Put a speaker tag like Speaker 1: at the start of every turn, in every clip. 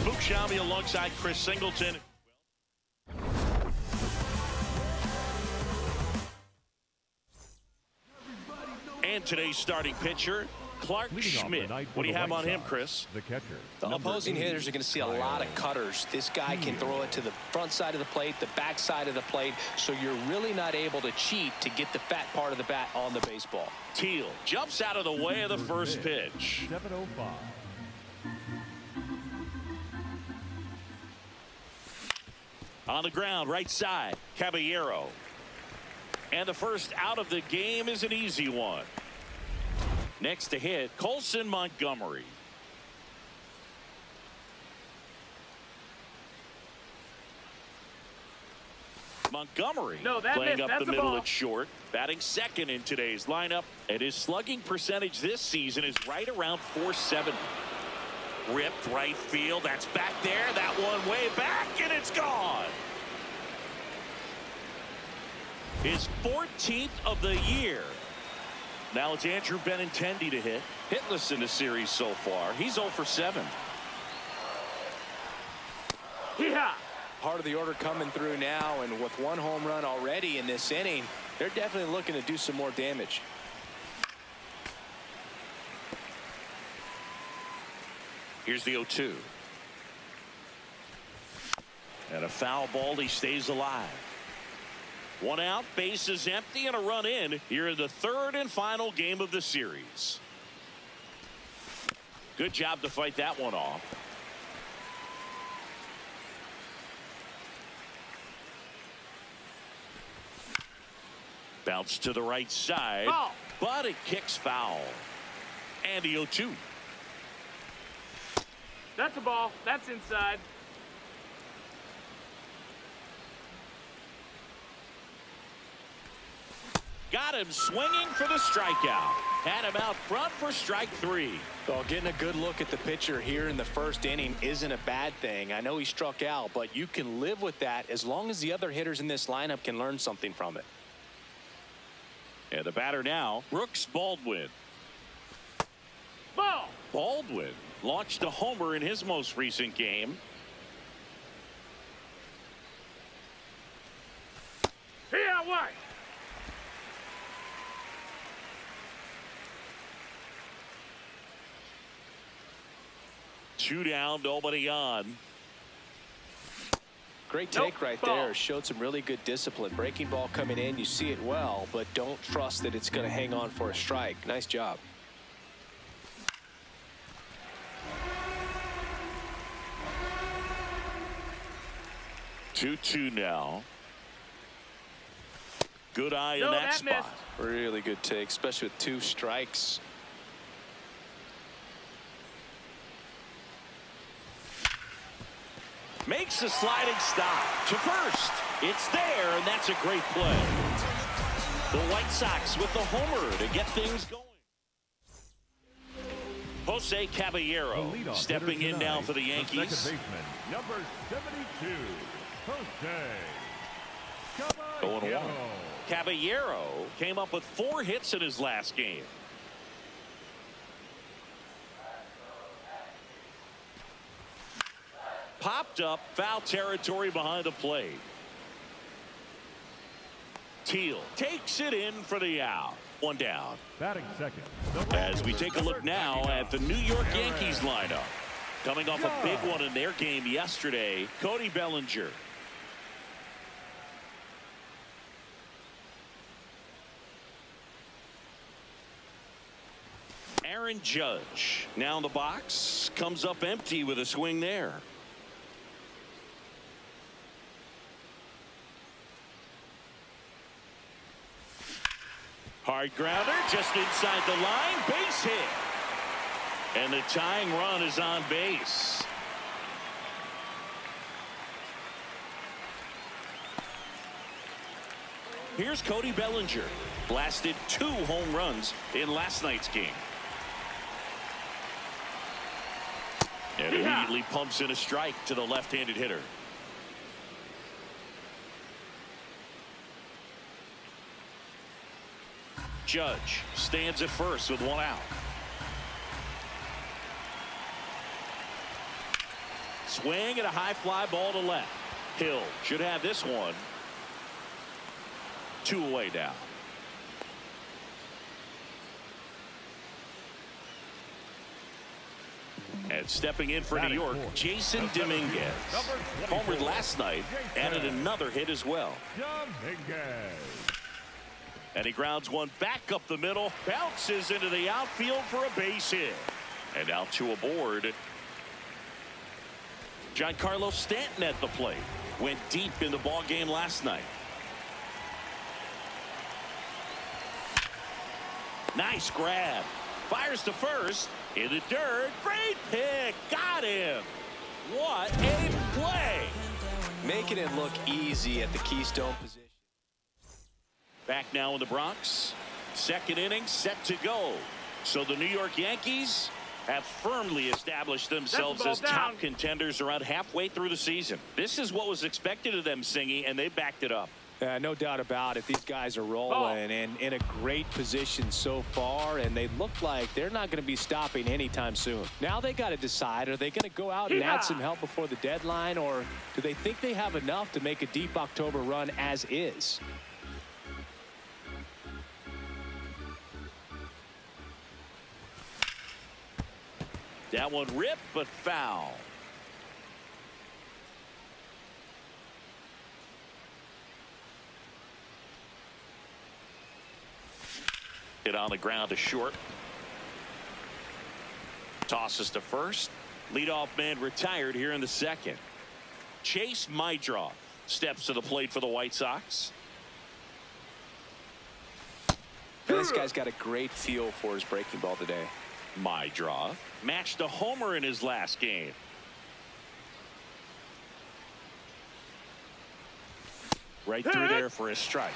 Speaker 1: Luke Shelby alongside Chris Singleton. And today's starting pitcher, Clark Schmidt. What do you have on him, Chris?
Speaker 2: The catcher.
Speaker 3: The opposing hitters are going to see a lot of cutters. This guy can throw it to the front side of the plate, the back side of the plate, so you're really not able to cheat to get the fat part of the bat on the baseball.
Speaker 1: Teal jumps out of the way of the first pitch.
Speaker 2: 7:05.
Speaker 1: On the ground, right side, Caballero. And the first out of the game is an easy one. Next to hit, Colson Montgomery. Montgomery playing up the middle at short, batting second in today's lineup, and his slugging percentage this season is right around .470. Ripped right field. That's back there. That one way back, and it's gone. His 14th of the year. Now it's Andrew Benintendi to hit. Hitless in the series so far. He's 0 for 7.
Speaker 3: Yeah. Part of the order coming through now, and with one home run already in this inning, they're definitely looking to do some more damage.
Speaker 1: Here's the 0-2. And a foul ball. He stays alive. One out, bases empty, and a run in here in the third and final game of the series. Good job to fight that one off. Bounce to the right side, but it kicks foul. And the 0-2.
Speaker 4: That's a ball. That's inside.
Speaker 1: Got him swinging for the strikeout. Had him out front for strike 3.
Speaker 3: Well, getting a good look at the pitcher here in the first inning isn't a bad thing. I know he struck out, but you can live with that as long as the other hitters in this lineup can learn something from it.
Speaker 1: And the batter now, Brooks Baldwin.
Speaker 4: Ball.
Speaker 1: Baldwin launched a homer in his most recent game.
Speaker 4: Here, what?
Speaker 1: Two down, nobody on.
Speaker 3: Great take right there. Showed some really good discipline. Breaking ball coming in, you see it well, but don't trust that it's going to hang on for a strike. Nice job.
Speaker 1: 2-2 now. Good eye in
Speaker 4: No,
Speaker 1: that
Speaker 4: that
Speaker 1: spot.
Speaker 4: missed.
Speaker 3: Really good take, especially with 2 strikes.
Speaker 1: Makes a sliding stop to first. It's there, and that's a great play. The White Sox with the homer to get things going. Jose Caballero stepping in now for the Yankees.
Speaker 2: Second baseman, number 72, Jose
Speaker 1: 0-1. Caballero came up with 4 hits in his last game. Popped up, foul territory behind the plate. Teal takes it in for the out. 1 down.
Speaker 2: Batting second.
Speaker 1: As we take a look now at the New York Yankees lineup. Coming off a big one in their game yesterday, Cody Bellinger. Aaron Judge now in the box, comes up empty with a swing there. Hard grounder just inside the line, base hit. And the tying run is on base. Here's Cody Bellinger. Blasted 2 home runs in last night's game. And immediately pumps in a strike to the left-handed hitter. Judge stands at first with 1 out. Swing and a high fly ball to left. Hill should have this one. 2 away now. And stepping in for New York, Jason Dominguez. Homered last night, added another hit as well. And he grounds one back up the middle, bounces into the outfield for a base hit. And now 2 aboard. Giancarlo Stanton at the plate. Went deep in the ball game last night. Nice grab. Fires to first. In the dirt. Great pick. Got him. What a play.
Speaker 3: Making it look easy at the Keystone position.
Speaker 1: Back now in the Bronx. Second inning set to go. So the New York Yankees have firmly established themselves as top contenders around halfway through the season. This is what was expected of them, Singy, and they backed it up.
Speaker 3: No doubt about it. These guys are rolling and in a great position so far, and they look like they're not going to be stopping anytime soon. Now they got to decide, are they going to go out and add some help before the deadline, or do they think they have enough to make a deep October run as is?
Speaker 1: That one ripped, but foul. Hit on the ground to short. Tosses to first. Leadoff man retired here in the second. Chase Meidroth steps to the plate for the White Sox.
Speaker 3: This guy's got a great feel for his breaking ball today.
Speaker 1: Meidroth matched a homer in his last game. Right through there for a strike.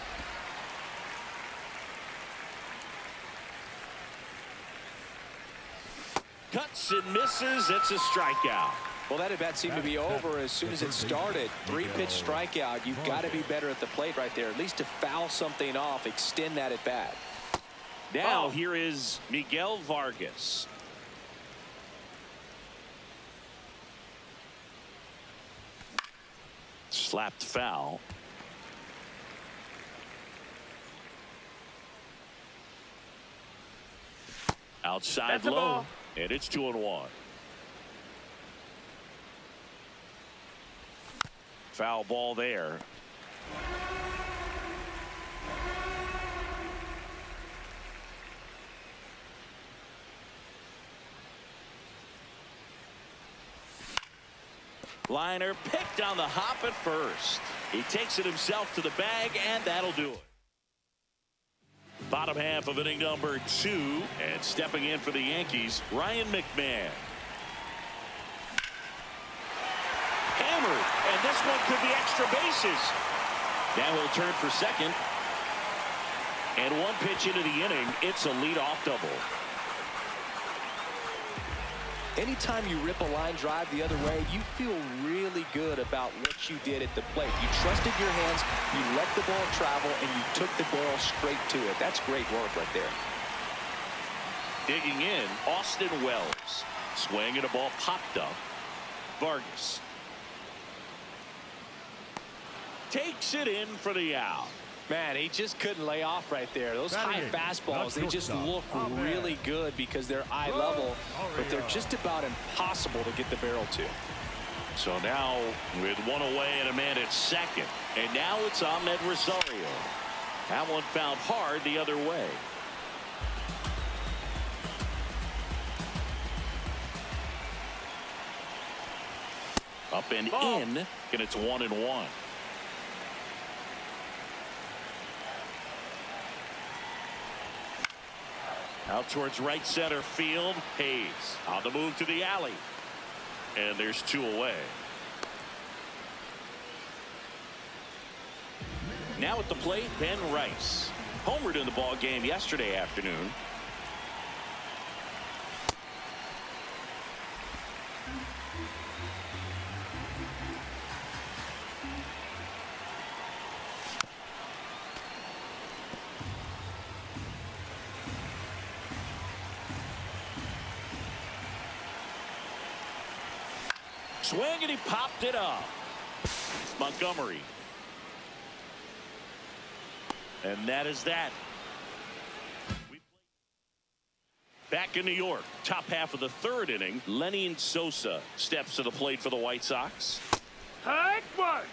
Speaker 1: Cuts and misses. It's a strikeout.
Speaker 3: Well, that at bat seemed to be over as soon as it started. 3-pitch strikeout. You've got to be better at the plate right there, at least to foul something off, extend that at bat.
Speaker 1: Now here is Miguel Vargas. Slapped foul. Outside low, and it's 2-1. Foul ball there. Liner picked on the hop at first. He takes it himself to the bag, and that'll do it. Bottom half of inning number 2, and stepping in for the Yankees, Ryan McMahon. Hammered, and this one could be extra bases. Now he'll turn for second. And one pitch into the inning, it's a leadoff double.
Speaker 3: Anytime you rip a line drive the other way, you feel really good about what you did at the plate. You trusted your hands, you let the ball travel, and you took the barrel straight to it. That's great work right there.
Speaker 1: Digging in, Austin Wells. Swing and a ball popped up. Vargas takes it in for the out.
Speaker 3: Man, he just couldn't lay off right there. Those high fastballs, they just look really good because they're eye level, but they're just about impossible to get the barrel to.
Speaker 1: So now with one away and a man at second, and now it's Ahmed Rosario. That one found hard the other way. Up and in, and it's 1-1. Out towards right center field. Hayes on the move to the alley. And there's 2 away. Now at the plate, Ben Rice. Homered in the ball game yesterday afternoon. Swing, and he popped it up. Montgomery. And that is that. Back in New York, top half of the 3rd inning, Lenny Sosa steps to the plate for the White Sox.
Speaker 4: Hard work.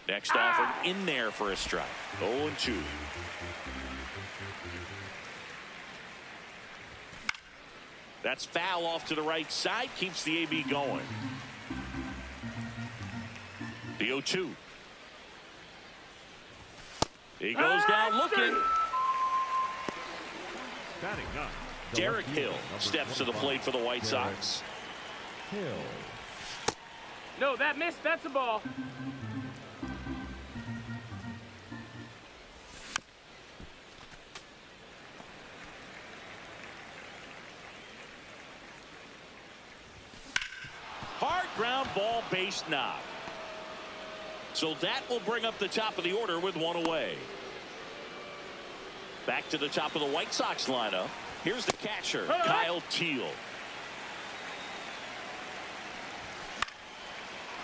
Speaker 1: Next offer in there for a strike. 0-2. That's foul off to the right side. Keeps the AB going. The 0-2. He goes down looking. Derek Hill steps to the plate for the White Sox.
Speaker 4: No, that missed. That's a ball.
Speaker 1: Hard ground ball, base knock. So that will bring up the top of the order with 1 away. Back to the top of the White Sox lineup. Here's the catcher, Kyle Teel.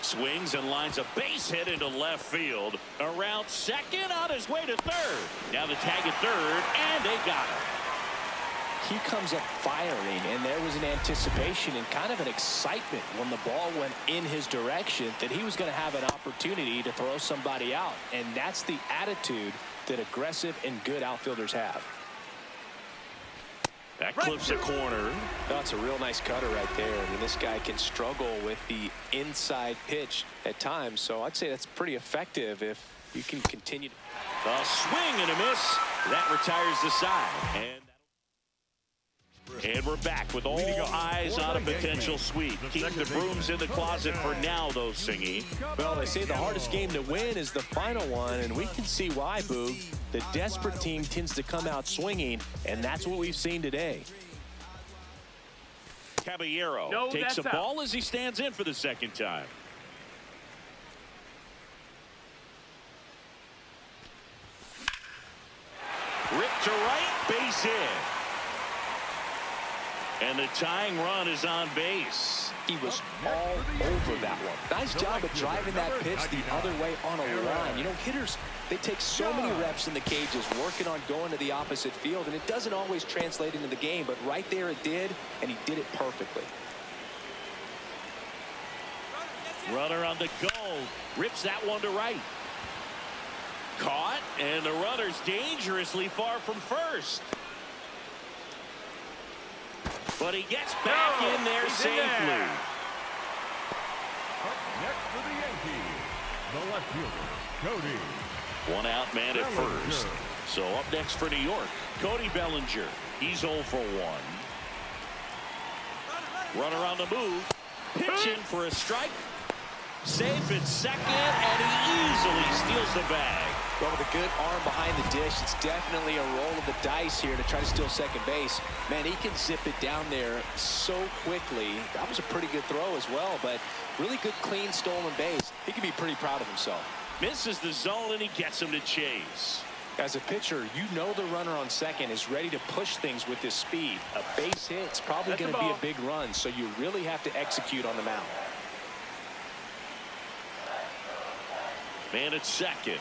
Speaker 1: Swings and lines a base hit into left field. Around second, on his way to third. Now the tag at third, and they got him.
Speaker 3: He comes up firing, and there was an anticipation and kind of an excitement when the ball went in his direction that he was going to have an opportunity to throw somebody out. And that's the attitude that aggressive and good outfielders have.
Speaker 1: That clips a corner.
Speaker 3: That's a real nice cutter right there. I mean, this guy can struggle with the inside pitch at times, so I'd say that's pretty effective if you can continue.
Speaker 1: A swing and a miss. That retires the side. And we're back with all eyes on a potential sweep. Keep the brooms in the closet for now, though, Singy.
Speaker 3: Well, they say the hardest game to win is the final one, and we can see why, Boog. The desperate team tends to come out swinging, and that's what we've seen today.
Speaker 1: Caballero takes a ball as he stands in for the second time. Ripped to right, base hit. And the tying run is on base.
Speaker 3: He was all over that one. Nice job of driving that pitch the other way on a line. You know, hitters, they take so many reps in the cages working on going to the opposite field, and it doesn't always translate into the game, but right there it did, and he did it perfectly.
Speaker 1: Runner on the go. Rips that one to right. Caught, and the runner's dangerously far from first. But he gets back in there safely.
Speaker 2: Up next for the Yankees, the left fielder, Cody.
Speaker 1: One out man at first. So up next for New York, Cody Bellinger. He's 0 for 1. Runner on the move. Pitching for a strike. Safe at second, and he easily steals the bag.
Speaker 3: Well, with a good arm behind the dish, it's definitely a roll of the dice here to try to steal second base. Man, he can zip it down there so quickly. That was a pretty good throw as well, but really good, clean, stolen base. He can be pretty proud of himself.
Speaker 1: Misses the zone, and he gets him to chase.
Speaker 3: As a pitcher, you know the runner on second is ready to push things with his speed. A base hit's probably going to be a big run, so you really have to execute on the mound.
Speaker 1: Man at second.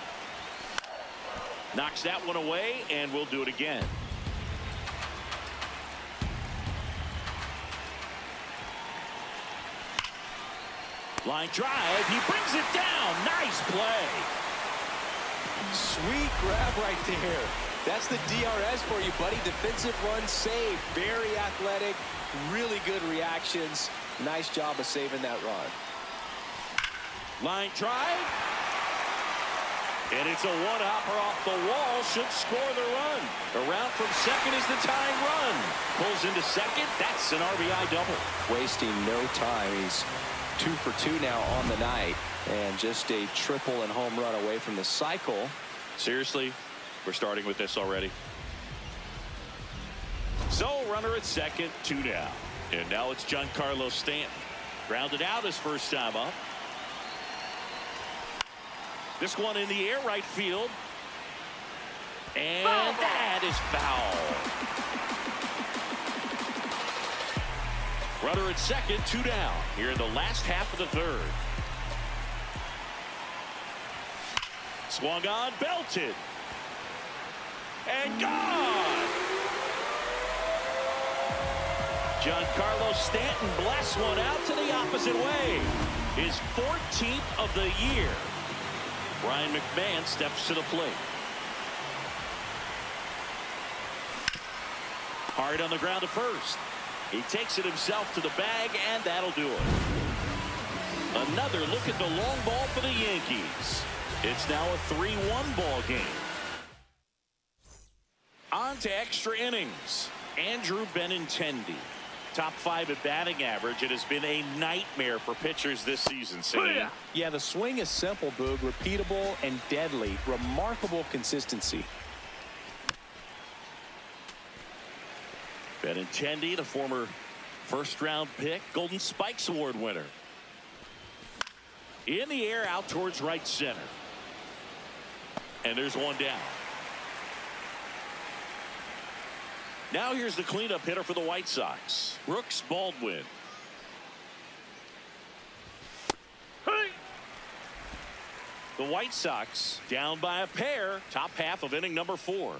Speaker 1: Knocks that one away, and we'll do it again. Line drive. He brings it down. Nice play.
Speaker 3: Sweet grab right there. That's the DRS for you, buddy. Defensive run save. Very athletic. Really good reactions. Nice job of saving that run.
Speaker 1: Line drive. And it's a one-hopper off the wall. Should score the run. Around from second is the tying run. Pulls into second. That's an RBI double.
Speaker 3: Wasting no time. He's 2 for 2 now on the night. And just a triple and home run away from the cycle.
Speaker 1: Seriously, we're starting with this already. So, runner at second, 2 down. And now it's Giancarlo Stanton. Grounded out his first time up. This one in the air, right field. And that is foul. Runner at second, 2 down. Here in the last half of the third. Swung on, belted. And gone. Giancarlo Stanton blasts one out to the opposite way. His 14th of the year. Ryan McMahon steps to the plate. Hard on the ground to first. He takes it himself to the bag, and that'll do it. Another look at the long ball for the Yankees. It's now a 3-1 ball game. On to extra innings. Andrew Benintendi. Top 5 at batting average. It has been a nightmare for pitchers this season, Sam.
Speaker 3: Yeah, the swing is simple, Boog. Repeatable and deadly. Remarkable consistency.
Speaker 1: Benintendi, the former first-round pick, Golden Spikes Award winner. In the air, out towards right center. And there's one down. Now here's the cleanup hitter for the White Sox, Brooks Baldwin. Hey! The White Sox down by a pair, top half of inning number 4.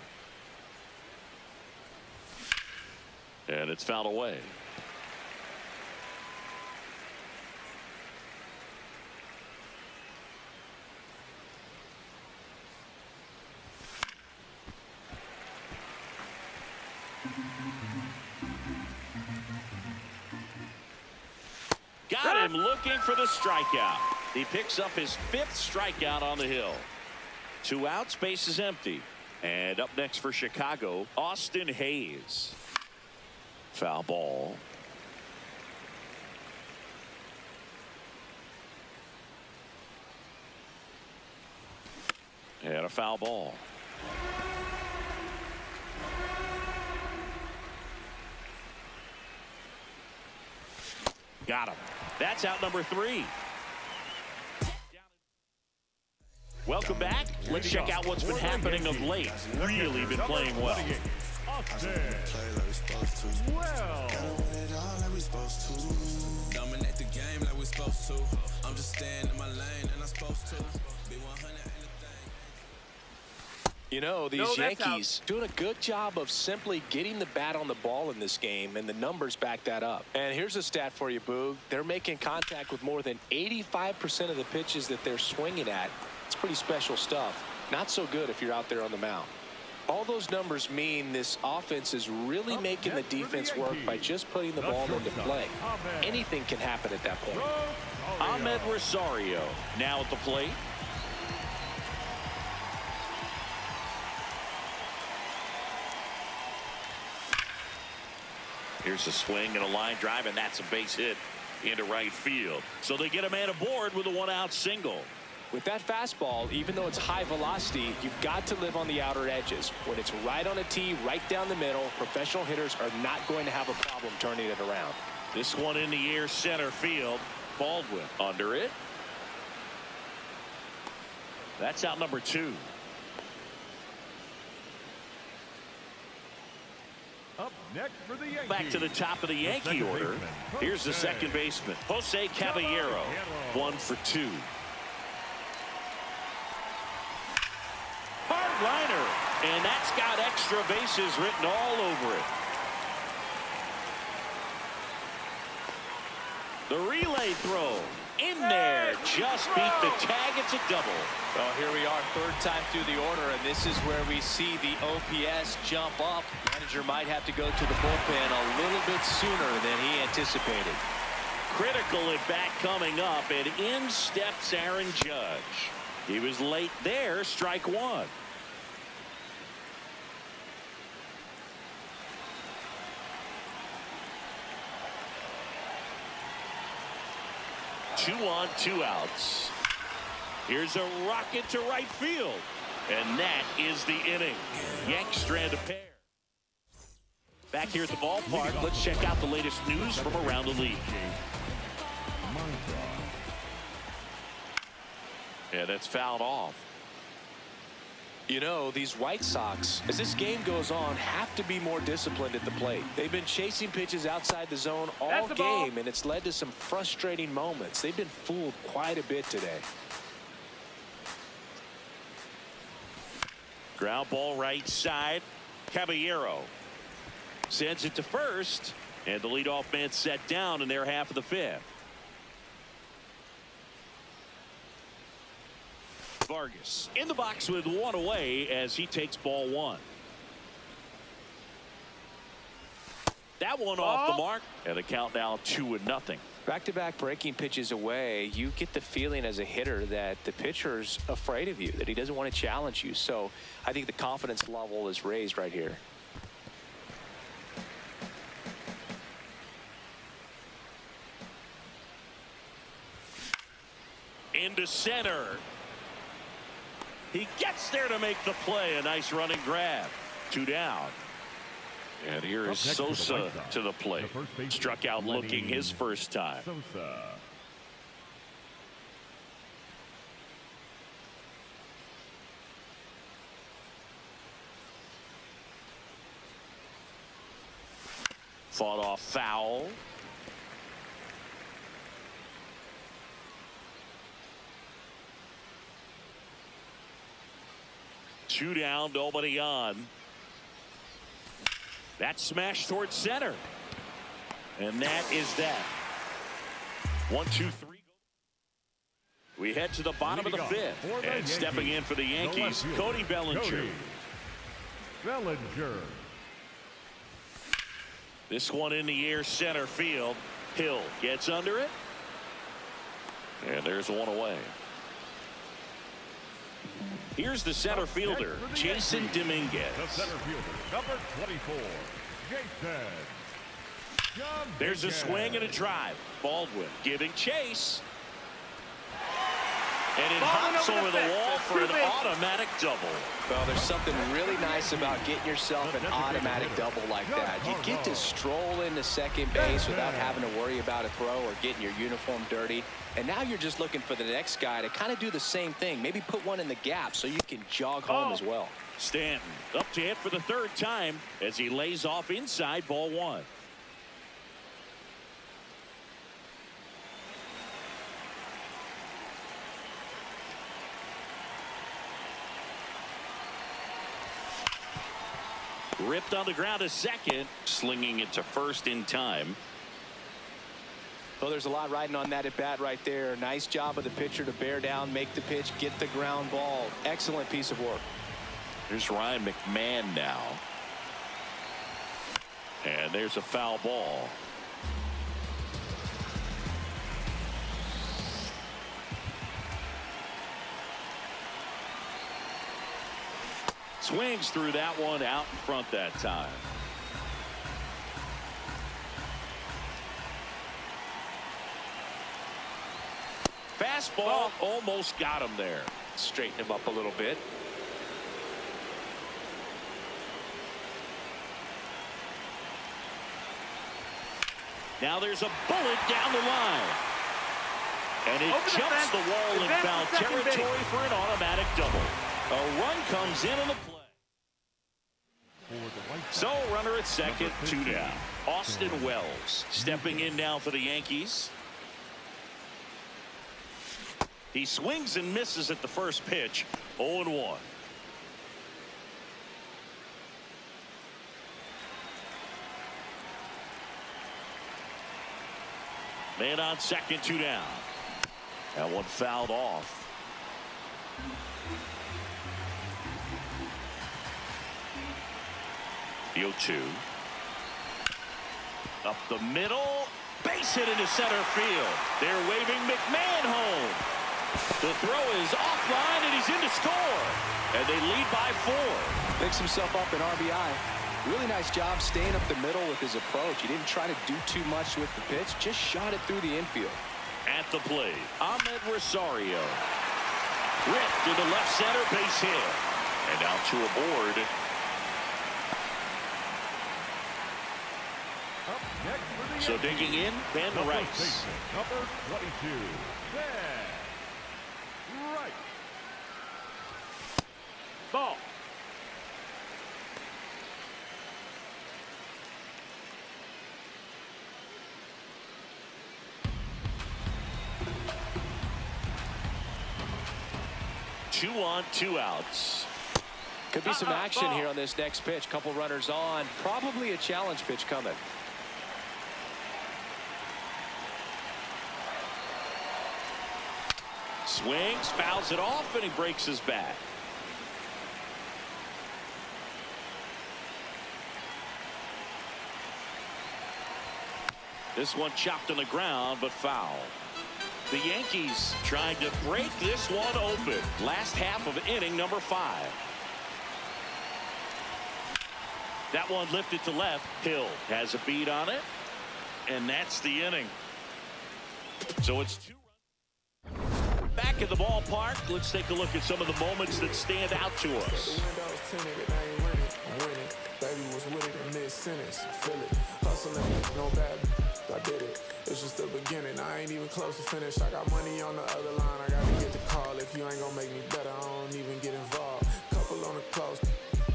Speaker 1: And it's fouled away. Got him looking for the strikeout. He picks up his 5th strikeout on the hill. 2 outs, base is empty. And up next for Chicago, Austin Hayes. Foul ball. And a foul ball. Got him. That's out number 3. Welcome back. Let's check out what's been happening of late. Really been playing well.
Speaker 2: Well,
Speaker 5: dominate the game like we're supposed to. I'm just staying in my lane and I'm supposed to be 100 anything.
Speaker 3: You know, these Yankees doing a good job of simply getting the bat on the ball in this game, and the numbers back that up. And here's a stat for you, Boog. They're making contact with more than 85% of the pitches that they're swinging at. It's pretty special stuff. Not so good if you're out there on the mound. All those numbers mean this offense is really making the defense work by just putting the ball into play. Anything can happen at that point.
Speaker 1: Ahmed Rosario now at the plate. Here's a swing and a line drive, and that's a base hit into right field. So they get a man aboard with a one-out single.
Speaker 3: With that fastball, even though it's high velocity, you've got to live on the outer edges. When it's right on a tee, right down the middle, professional hitters are not going to have a problem turning it around.
Speaker 1: This one in the air, center field. Baldwin under it. That's out number 2.
Speaker 2: Up next for the Yankees.
Speaker 1: Back to the top of the Yankee order. Here's the second baseman, Jose Caballero. 1 for 2. Hard liner, and that's got extra bases written all over it. The relay throw in there, just beat the tag. It's a double.
Speaker 3: Well, here we are, third time through the order, and this is where we see the OPS jump up. Manager might have to go to the bullpen a little bit sooner than he anticipated.
Speaker 1: Critical at bat coming up, and in steps Aaron Judge. He was late there, strike 1. Two on, 2 outs. Here's a rocket to right field. And that is the inning. Yanks strand a pair. Back here at the ballpark, let's check out the latest news from around the league. Yeah, that's fouled off.
Speaker 3: You know, these White Sox, as this game goes on, have to be more disciplined at the plate. They've been chasing pitches outside the zone all game, and it's led to some frustrating moments. They've been fooled quite a bit today.
Speaker 1: Ground ball right side. Caballero sends it to first, and the leadoff man set down in their half of the 5th. Vargas in the box with 1 away as he takes ball 1. That one off the mark, and the count now 2-0.
Speaker 3: Back-to-back breaking pitches away, you get the feeling as a hitter that the pitcher's afraid of you, that he doesn't want to challenge you. So I think the confidence level is raised right here.
Speaker 1: Into center. He gets there to make the play. A nice running grab. 2 down. And here is Sosa to the plate. Struck out looking his first time.
Speaker 2: Sosa.
Speaker 1: Fought off foul. Two down, nobody on. That smash towards center. And that is that. 1, 2, 3. We head to the bottom of the 5th. And stepping in for the Yankees, Cody Bellinger.
Speaker 2: Bellinger.
Speaker 1: This one in the air, center field. Hill gets under it. And there's 1 away. Here's the center fielder, Jason Dominguez.
Speaker 2: The center fielder, number 24, Jason.
Speaker 1: There's a swing and a drive. Baldwin giving chase. And it hops over the wall for an automatic double.
Speaker 3: Well, there's something really nice about getting yourself an automatic double like that. You get to stroll into second base without having to worry about a throw or getting your uniform dirty. And now you're just looking for the next guy to kind of do the same thing. Maybe put one in the gap so you can jog home as well.
Speaker 1: Stanton up to hit for the 3rd time as he lays off inside, ball 1. Ripped on the ground to second, slinging it to first in time.
Speaker 3: Well, there's a lot riding on that at bat right there. Nice job of the pitcher to bear down, make the pitch, get the ground ball. Excellent piece of work.
Speaker 1: Here's Ryan McMahon now. And there's a foul ball. Swings through that one out in front that time. Fastball almost got him there.
Speaker 3: Straighten him up a little bit.
Speaker 1: Now there's a bullet down the line. And it jumps the wall in foul territory for an automatic double. A run comes in on the play. So runner at second, 2 down. Austin Wells stepping in now for the Yankees. He swings and misses at the first pitch. 0-1. Man on second, 2 down. That one fouled off. The 0-2. Up the middle. Base hit into center field. They're waving McMahon home. The throw is offline and he's in to score. And they lead by 4.
Speaker 3: Picks himself up an RBI. Really nice job staying up the middle with his approach. He didn't try to do too much with the pitch. Just shot it through the infield.
Speaker 1: At the plate, Ahmed Rosario. Ripped into left center, base hit. And out to a board.
Speaker 2: Up next for the
Speaker 1: So digging in, Ben Rice.
Speaker 2: Baseman, number 22, Ben Rice.
Speaker 4: Ball.
Speaker 1: Two on, 2 outs.
Speaker 3: Could be some action here on this next pitch. Couple runners on. Probably a challenge pitch coming.
Speaker 1: Swings, fouls it off, and he breaks his bat. This one chopped on the ground, but foul. The Yankees trying to break this one open. Last half of inning number 5. That one lifted to left. Hill has a beat on it, and that's the inning. So it's 2 runs. Back at the ballpark, let's take a look at some of the moments that stand out to us.
Speaker 6: Baby was with it in mid-sentence. Feel it. Hustling, no bad. I did it. It's just the beginning. I ain't even close to finish. I got money on the other line. I gotta get the call. If you ain't gonna make me better, I don't even get involved. Couple on the close.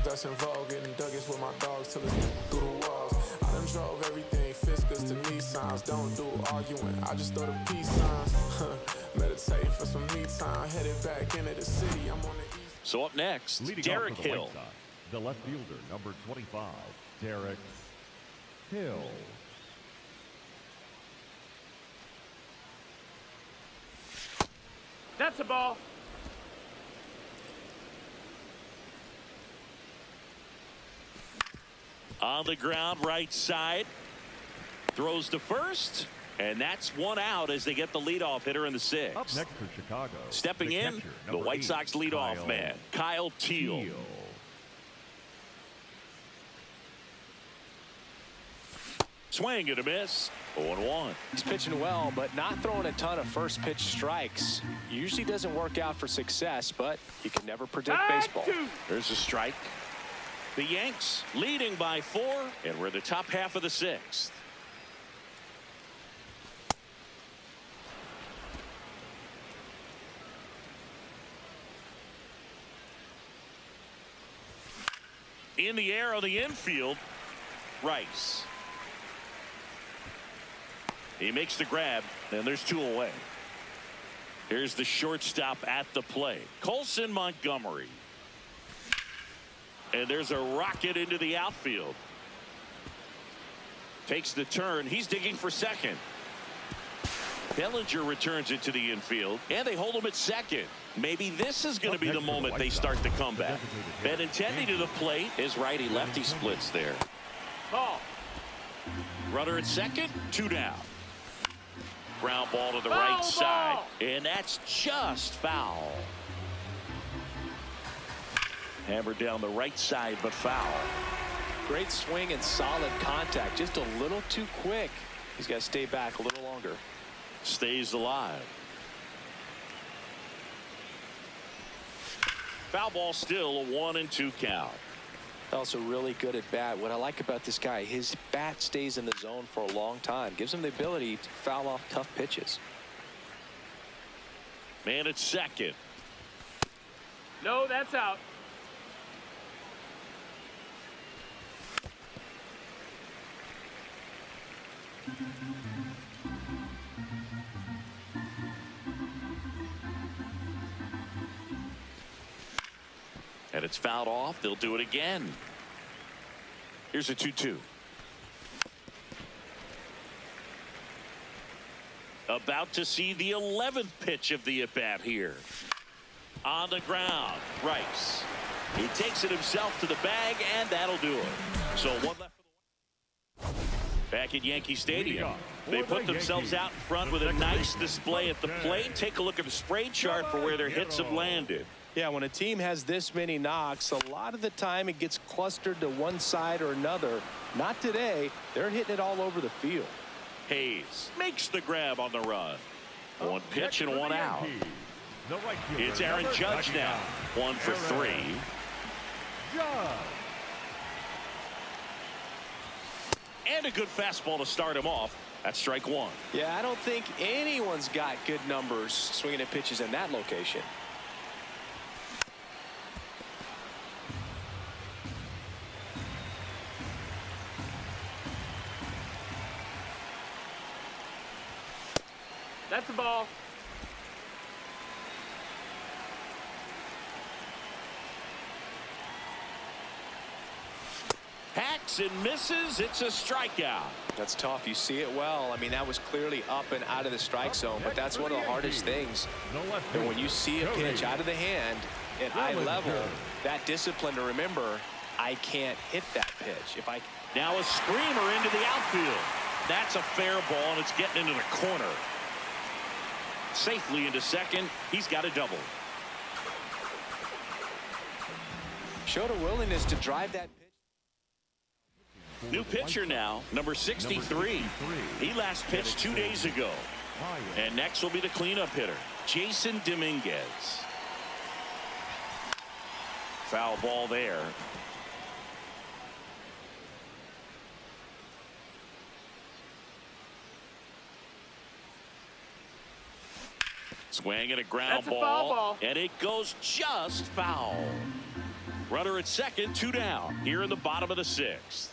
Speaker 6: That's involved. Getting Douglas with my dogs till it's through the walls. I done drove everything. Fiscus to Nissans. Don't do arguing. I just throw the peace signs. Meditating for some me time. Headed back into the city. I'm on the east.
Speaker 1: So up next,
Speaker 2: Leading
Speaker 1: Derek
Speaker 2: off for the
Speaker 1: Hill.
Speaker 2: White Sox, the left fielder, number 25, Derek Hill.
Speaker 4: That's a ball.
Speaker 1: On the ground, right side. Throws to first. And that's 1 out as they get the leadoff hitter in the 6th.
Speaker 2: Up next for Chicago.
Speaker 1: Stepping
Speaker 2: the
Speaker 1: in,
Speaker 2: catcher,
Speaker 1: the
Speaker 2: number
Speaker 1: White
Speaker 2: 8,
Speaker 1: Sox leadoff
Speaker 2: Kyle
Speaker 1: man, Kyle Teal. Swing and a miss. 0-1.
Speaker 3: He's pitching well, but not throwing a ton of first pitch strikes. Usually doesn't work out for success, but you can never predict baseball.
Speaker 1: There's a strike. The Yanks leading by 4, and we're in the top half of the 6th. In the air on the infield, Rice. He makes the grab, and there's 2 away. Here's the shortstop at the plate, Colson Montgomery. And there's a rocket into the outfield. Takes the turn. He's digging for second. Bellinger returns it to the infield, and they hold him at second. Maybe this is going to be the moment they start the comeback. Benintendi to the plate. His righty-lefty splits there.
Speaker 4: Ball.
Speaker 1: Runner at second, 2 down. Ground ball to the
Speaker 4: Foul
Speaker 1: right side,
Speaker 4: ball.
Speaker 1: and that's just foul. Hammered down the right side, but foul.
Speaker 3: Great swing and solid contact. Just a little too quick. He's got to stay back a little longer.
Speaker 1: Stays alive. Foul ball, still a 1-2 count.
Speaker 3: Also really good at bat. What I like about this guy, his bat stays in the zone for a long time. Gives him the ability to foul off tough pitches.
Speaker 1: Man at second.
Speaker 4: No, that's out.
Speaker 1: And it's fouled off. They'll do it again. Here's a 2-2. About to see the 11th pitch of the at-bat here. On the ground, Rice. He takes it himself to the bag, and that'll do it. So one left. Back at Yankee Stadium, they put themselves out in front with a nice display at the plate. Take a look at the spray chart for where their hits have landed.
Speaker 3: Yeah, when a team has this many knocks, a lot of the time it gets clustered to one side or another. Not today. They're hitting it all over the field.
Speaker 1: Hayes makes the grab on the run. One pitch and one out. It's Aaron Judge now. 1 for 3. And a good fastball to start him off. That's strike 1.
Speaker 3: Yeah, I don't think anyone's got good numbers swinging at pitches in that location.
Speaker 4: That's the ball.
Speaker 1: Hacks and misses. It's a strikeout.
Speaker 3: That's tough. You see it well. I mean, that was clearly up and out of the strike zone, but that's one of the hardest things. And when you see a pitch out of the hand at eye level, that discipline to remember, I can't hit that pitch. If I
Speaker 1: Now a screamer into the outfield. That's a fair ball, and it's getting into the corner. Safely into second. He's got a double.
Speaker 3: showed a willingness to drive that pitch.
Speaker 1: New pitcher now, number 63. He last pitched 2 days ago. And next will be the cleanup hitter, Jason Dominguez. Foul ball there. Swing and a ground
Speaker 4: That's a foul ball.
Speaker 1: And it goes just foul. Runner at second, 2 down here in the bottom of the 6th.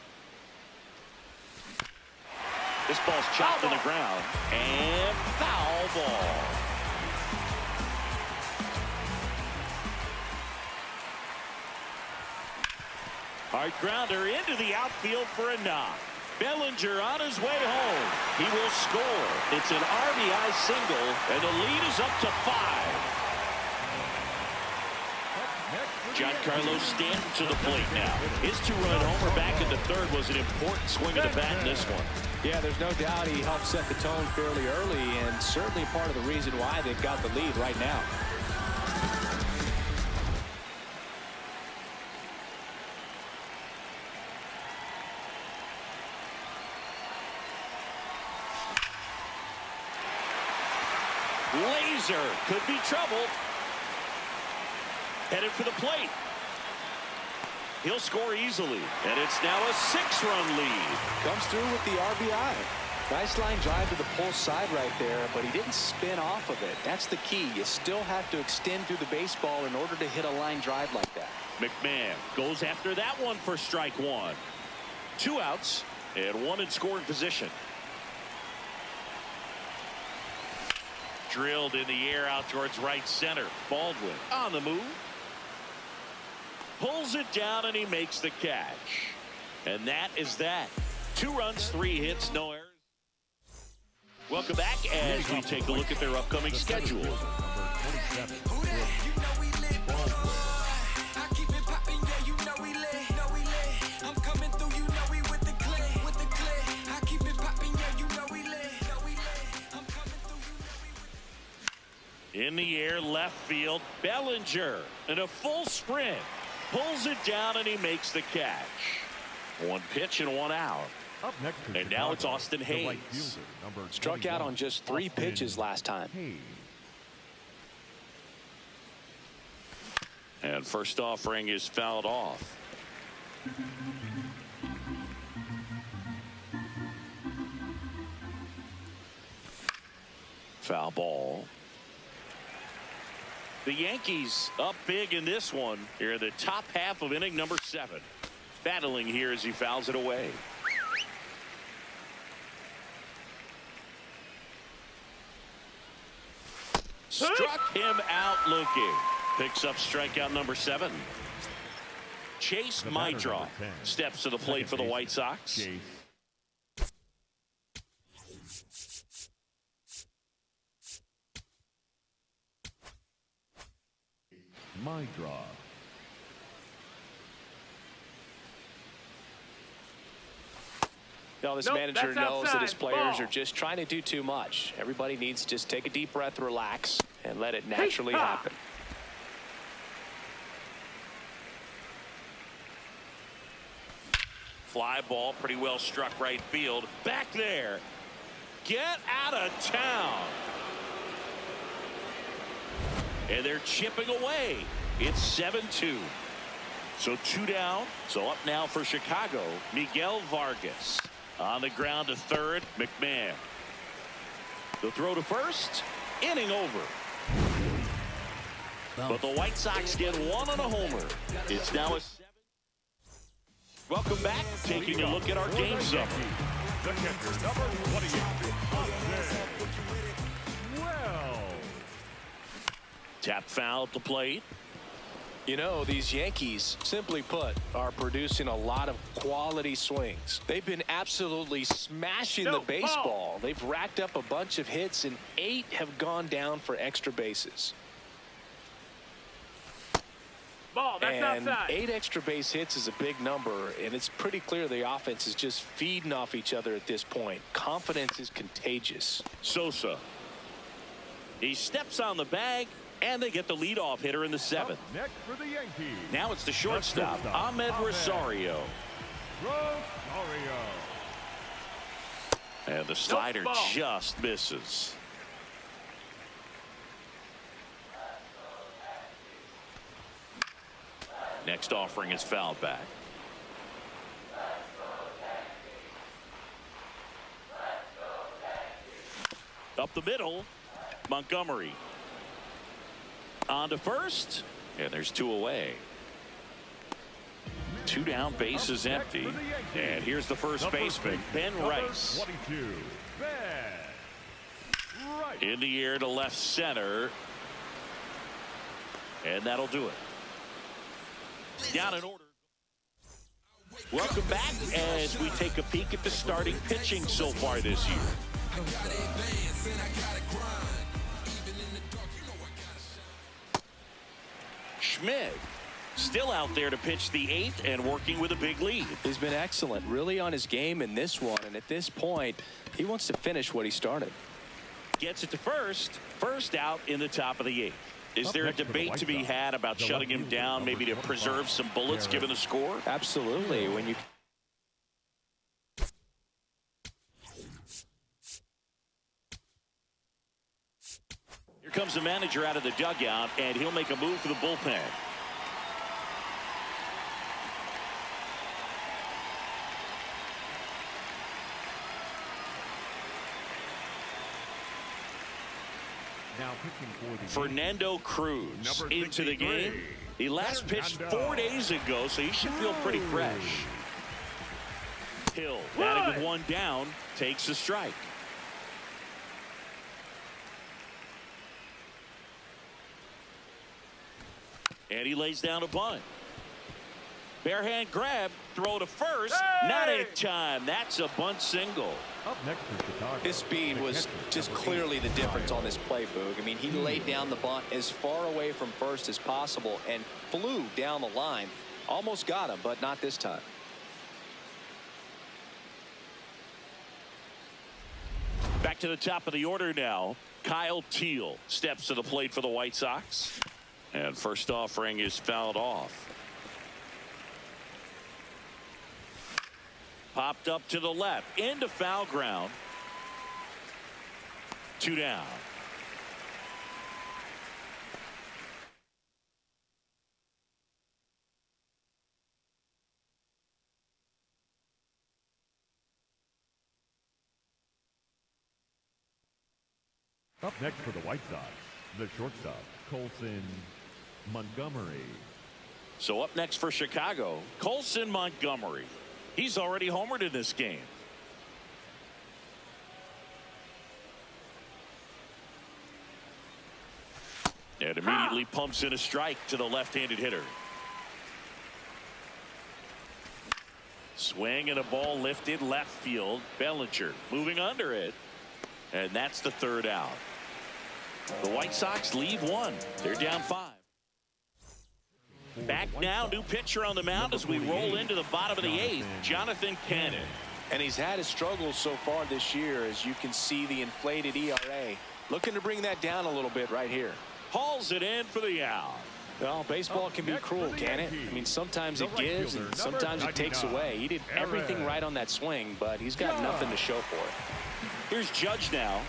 Speaker 1: This ball's chopped to the ground and foul ball. Hard grounder into the outfield for a knock. Bellinger on his way home. He will score. It's an RBI single, and the lead is up to 5. Giancarlo Stanton to the plate now. His 2-run homer back in the 3rd was an important swing of the bat in this one.
Speaker 3: Yeah, there's no doubt he helped set the tone fairly early, and certainly part of the reason why they've got the lead right now.
Speaker 1: Laser could be trouble. Headed for the plate. He'll score easily, and it's now a 6-run lead.
Speaker 3: Comes through with the RBI. Nice line drive to the pull side right there, but he didn't spin off of it. That's the key. You still have to extend through the baseball in order to hit a line drive like that.
Speaker 1: McMahon goes after that one for strike 1. 2 outs and 1 in scoring position. Drilled in the air out towards right center. Baldwin on the move. Pulls it down, and he makes the catch. And that is that. 2 runs, 3 hits, no errors. Welcome back as we take a look at their upcoming schedule.
Speaker 2: Number 27,
Speaker 1: In the air, left field, Bellinger in a full sprint. Pulls it down and he makes the catch. One pitch and one out.
Speaker 2: Up next is
Speaker 1: And now it's
Speaker 2: Chicago,
Speaker 1: Austin
Speaker 2: the
Speaker 1: Hayes.
Speaker 2: right fielder, number
Speaker 3: Struck out
Speaker 2: 21,
Speaker 3: on just 3
Speaker 2: Austin
Speaker 3: pitches last time.
Speaker 2: Hayes.
Speaker 1: And first offering is fouled off. Foul ball. The Yankees up big in this one. Here in the top half of inning number 7. Battling here as he fouls it away. Struck him out looking. Picks up strikeout number 7. Chase
Speaker 2: The batter,
Speaker 1: Mydra
Speaker 2: number 10.
Speaker 1: steps to the plate for the White Sox.
Speaker 2: Chase. My draw.
Speaker 3: Now this
Speaker 4: Nope,
Speaker 3: manager
Speaker 4: that's
Speaker 3: knows that his
Speaker 4: outside.
Speaker 3: players
Speaker 4: Ball.
Speaker 3: are just trying to do too much. Everybody needs to just take a deep breath, relax, and let it naturally happen.
Speaker 1: Fly ball pretty well struck right field. Back there. Get out of town. And they're chipping away. It's 7-2. So 2 down. So up now for Chicago. Miguel Vargas. On the ground to third. McMahon. The throw to first. Inning over. But the White Sox get one on a homer. It's now a 7. Welcome back. Taking a look at our game summary.
Speaker 2: The catcher, number 28, Austin Wells.
Speaker 1: Tap foul at the plate.
Speaker 3: You know, these Yankees, simply put, are producing a lot of quality swings. They've been absolutely smashing the baseball. They've racked up a bunch of hits, and 8 have gone down for extra bases.
Speaker 4: Ball, that's
Speaker 3: And
Speaker 4: outside.
Speaker 3: 8 extra base hits is a big number, and it's pretty clear the offense is just feeding off each other at this point. Confidence is contagious.
Speaker 1: Sosa. He steps on the bag, and they get the leadoff hitter in the 7th.
Speaker 2: Up next for the Yankees.
Speaker 1: Now it's the shortstop,
Speaker 2: shortstop,
Speaker 1: Ahmed
Speaker 2: Ahmed.
Speaker 1: Rosario.
Speaker 2: Rosario.
Speaker 1: And the slider
Speaker 4: ball.
Speaker 1: just misses. Next offering is fouled back. Up the middle, Montgomery. On to first, and there's 2 away. 2 down, base is empty. And here's the first baseman, Ben Rice.
Speaker 2: 22, Ben Rice.
Speaker 1: In the air to left center. And that'll do it. Down in order. Welcome back as we take a peek at the starting pitching so far this year. Schmidt still out there to pitch the 8th and working with a big lead.
Speaker 3: He's been excellent, really on his game in this one, and at this point, he wants to finish what he started.
Speaker 1: Gets it to first out in the top of the 8th. Is there a
Speaker 2: next for the
Speaker 1: debate
Speaker 2: White
Speaker 1: to be
Speaker 2: Sox,
Speaker 1: had about
Speaker 2: the
Speaker 1: shutting him
Speaker 2: left fielder,
Speaker 1: down,
Speaker 2: number
Speaker 1: maybe to
Speaker 2: 25,
Speaker 1: preserve some bullets given the score?
Speaker 3: Absolutely. When you
Speaker 1: Here comes the manager out of the dugout, and he'll make a move for the bullpen.
Speaker 2: Now pitching for the
Speaker 1: Fernando Cruz
Speaker 2: Number
Speaker 1: into the
Speaker 2: 63,
Speaker 1: game. He last pitched
Speaker 2: Fernando.
Speaker 1: 4 days ago, so he should feel pretty fresh. Hill, batting with 1 down, takes a strike. And he lays down a bunt. Bare hand grab, throw to first.
Speaker 4: Hey!
Speaker 1: Not in time. That's a bunt single.
Speaker 2: Up next for Chicago.
Speaker 3: His speed was just clearly the difference on this play, Boog. I mean, he laid down the bunt as far away from first as possible and flew down the line. Almost got him, but not this time.
Speaker 1: Back to the top of the order now. Kyle Teel steps to the plate for the White Sox. And first offering is fouled off. Popped up to the left into foul ground. 2 down.
Speaker 2: Up next for the White Sox, the shortstop, Colson Montgomery.
Speaker 1: So up next for Chicago, Colson Montgomery. He's already homered in this game. And immediately pumps in a strike to the left-handed hitter. Swing and a ball lifted left field. Bellinger moving under it. And that's the 3rd out. The White Sox lead 1. They're down 5. Back now, new pitcher on the mound as we roll into the bottom of the 8th, Jonathan Cannon.
Speaker 3: And he's had his struggles so far this year, as you can see the inflated ERA. Looking to bring that down a little bit right here.
Speaker 1: Hauls it in for the out.
Speaker 3: Well, baseball can be cruel, can it? I mean, sometimes it gives and sometimes it takes away. He did everything right on that swing, but he's got nothing to show for it.
Speaker 1: Here's Judge now.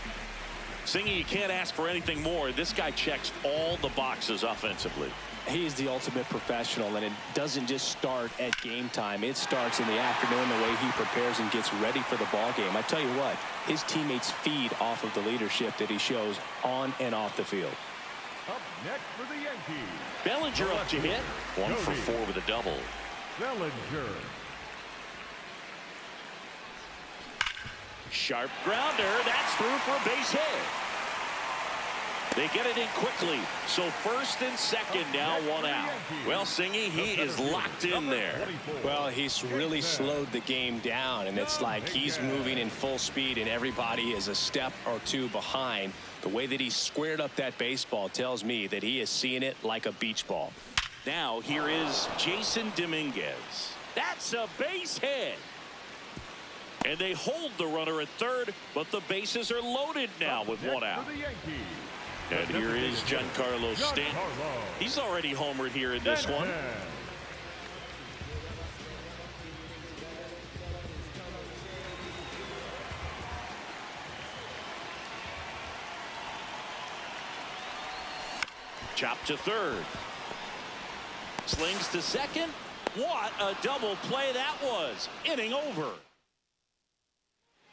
Speaker 1: Singing, you can't ask for anything more. This guy checks all the boxes offensively.
Speaker 3: He's the ultimate professional, and it doesn't just start at game time. It starts in the afternoon, the way he prepares and gets ready for the ball game. I tell you what, his teammates feed off of the leadership that he shows on and off the field.
Speaker 2: Up next for the Yankees,
Speaker 1: Bellinger up to hit. 1 for 4 with a double.
Speaker 2: Bellinger.
Speaker 1: Sharp grounder. That's through for a base hit. They get it in quickly. So first and second now, 1 out. Well, Singy, he is locked in there.
Speaker 3: Well, he's really slowed the game down, and it's like he's moving in full speed and everybody is a step or 2 behind. The way that he squared up that baseball tells me that he is seeing it like a beach ball.
Speaker 1: Now here is Jason Dominguez. That's a base hit. And they hold the runner at third, but the bases are loaded now with 1 out. And here is Giancarlo Stanton. He's already homered here in this one. Chop to third. Slings to second. What a double play that was. Inning over.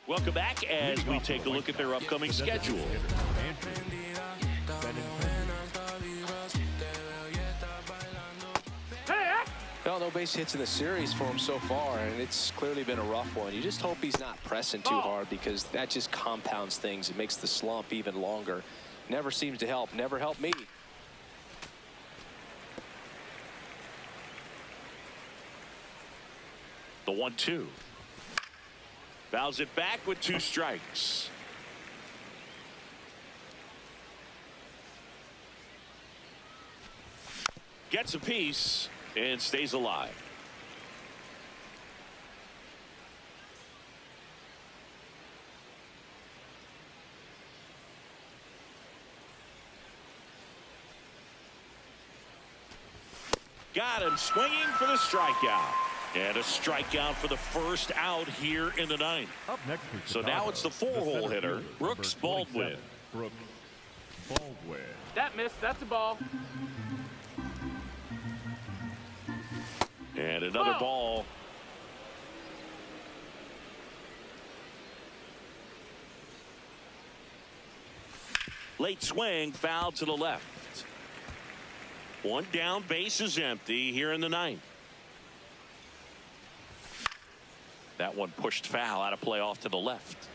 Speaker 1: Welcome back as we take a look at their upcoming schedule.
Speaker 3: Well, no base hits in the series for him so far, and it's clearly been a rough one. You just hope he's not pressing too hard, because that just compounds things. It makes the slump even longer. Never seems to help. Never helped me.
Speaker 1: The 1-2. Fouls it back with 2 strikes. Gets a piece and stays alive. Got him swinging for the strikeout. And a strikeout for the first out here in the 9th.
Speaker 2: Up next for
Speaker 1: So
Speaker 2: Chicago,
Speaker 1: now it's the 4-hole hitter, Brooks Baldwin.
Speaker 2: Brooks Baldwin.
Speaker 4: That missed. That's a ball.
Speaker 1: And another ball. Late swing, foul to the left. 1 down, base is empty here in the 9th. That one pushed foul, out of play off to the left.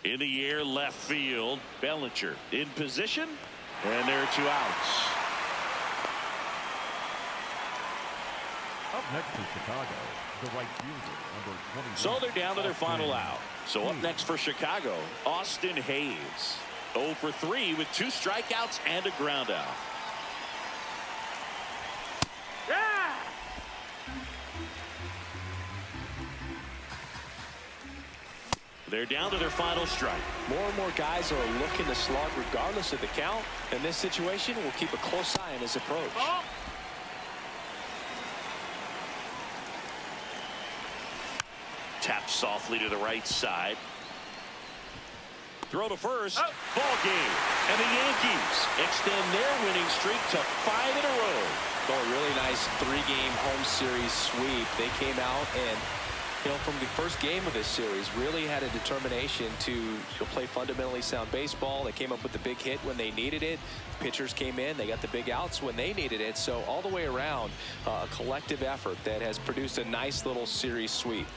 Speaker 1: In the air, left field. Bellinger in position. And there are 2 outs.
Speaker 2: Up next for Chicago, the right fielder, number 21.
Speaker 1: So they're down to their final out. So up next for Chicago, Austin Hayes. 0 for 3 with 2 strikeouts and a ground out.
Speaker 4: Yeah!
Speaker 1: They're down to their final strike.
Speaker 3: More and more guys are looking to slug regardless of the count. In this situation, we'll keep a close eye on his approach.
Speaker 4: Oh.
Speaker 1: Taps softly to the right side. Throw to first.
Speaker 4: Oh.
Speaker 1: Ball game. And the Yankees extend their winning streak to 5 in a row.
Speaker 3: Oh, a really nice 3-game home series sweep. They came out and, from the first game of this series, really had a determination to play fundamentally sound baseball. They came up with the big hit when they needed it. Pitchers came in. They got the big outs when they needed it. So all the way around, a collective effort that has produced a nice little series sweep.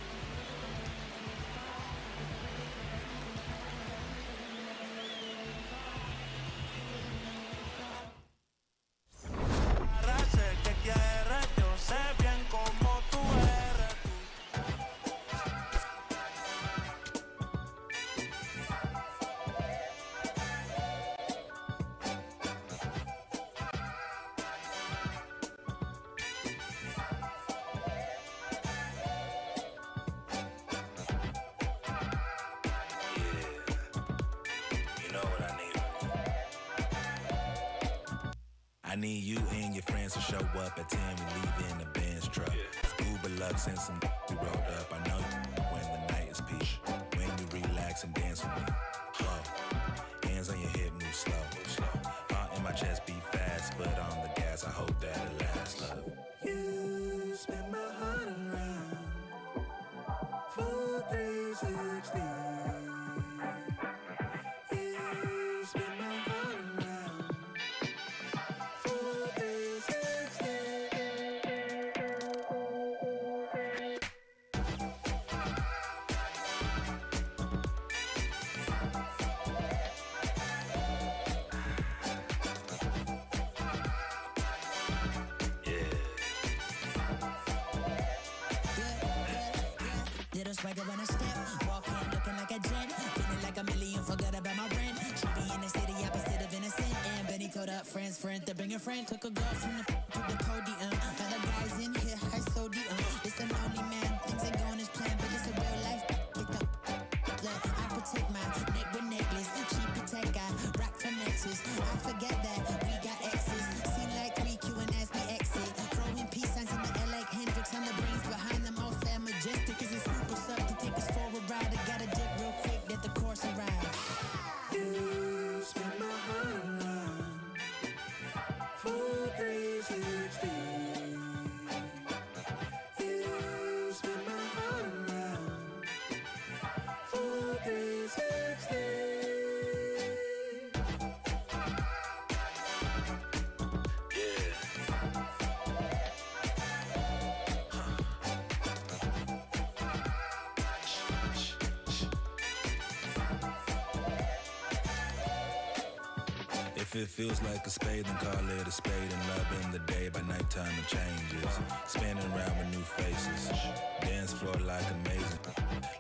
Speaker 5: I need you and your friends to show up at 10. We leave in the Benz truck. Uber Lux and some we rolled up. I know you when the night is peak. When you relax and dance with me. Hands on your hip, move slow. Heart in my chest beat fast, but on the gas. I hope that it lasts. Love. You spin my heart around for 360. You spin my heart around.
Speaker 7: Little swagger when I step, walking, looking like a jet, feeling like a million, forgot about my rent. She be in the city, opposite of innocent. And Benny told up friends, to bring a friend. Took a girl from the to the podium. Other guys in here, I sodium. It's a lonely man, things ain't going as planned, but it's a real life. Look, I protect my neck with necklace. She protect, I rock from Nexus. I forget that we got exes. Seem like 3Q and as we exit. Throwing peace signs in the air like Hendrix on the brains behind them all sad majestic. Cause it's what's up to take us for a ride. I gotta dip real quick, let the course arrive.
Speaker 5: You spin my heart around for 360. You spin my heart around for 360. If it feels like a spade, then call it a spade. And love in the day, by nighttime it changes. Spinning around with new faces. Dance floor like amazing.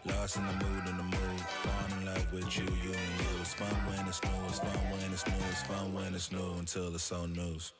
Speaker 5: Lost in the mood, Fall in love with you, you and you. It's fun when it's new, it's fun when it's new, it's fun when it's new until it's so news.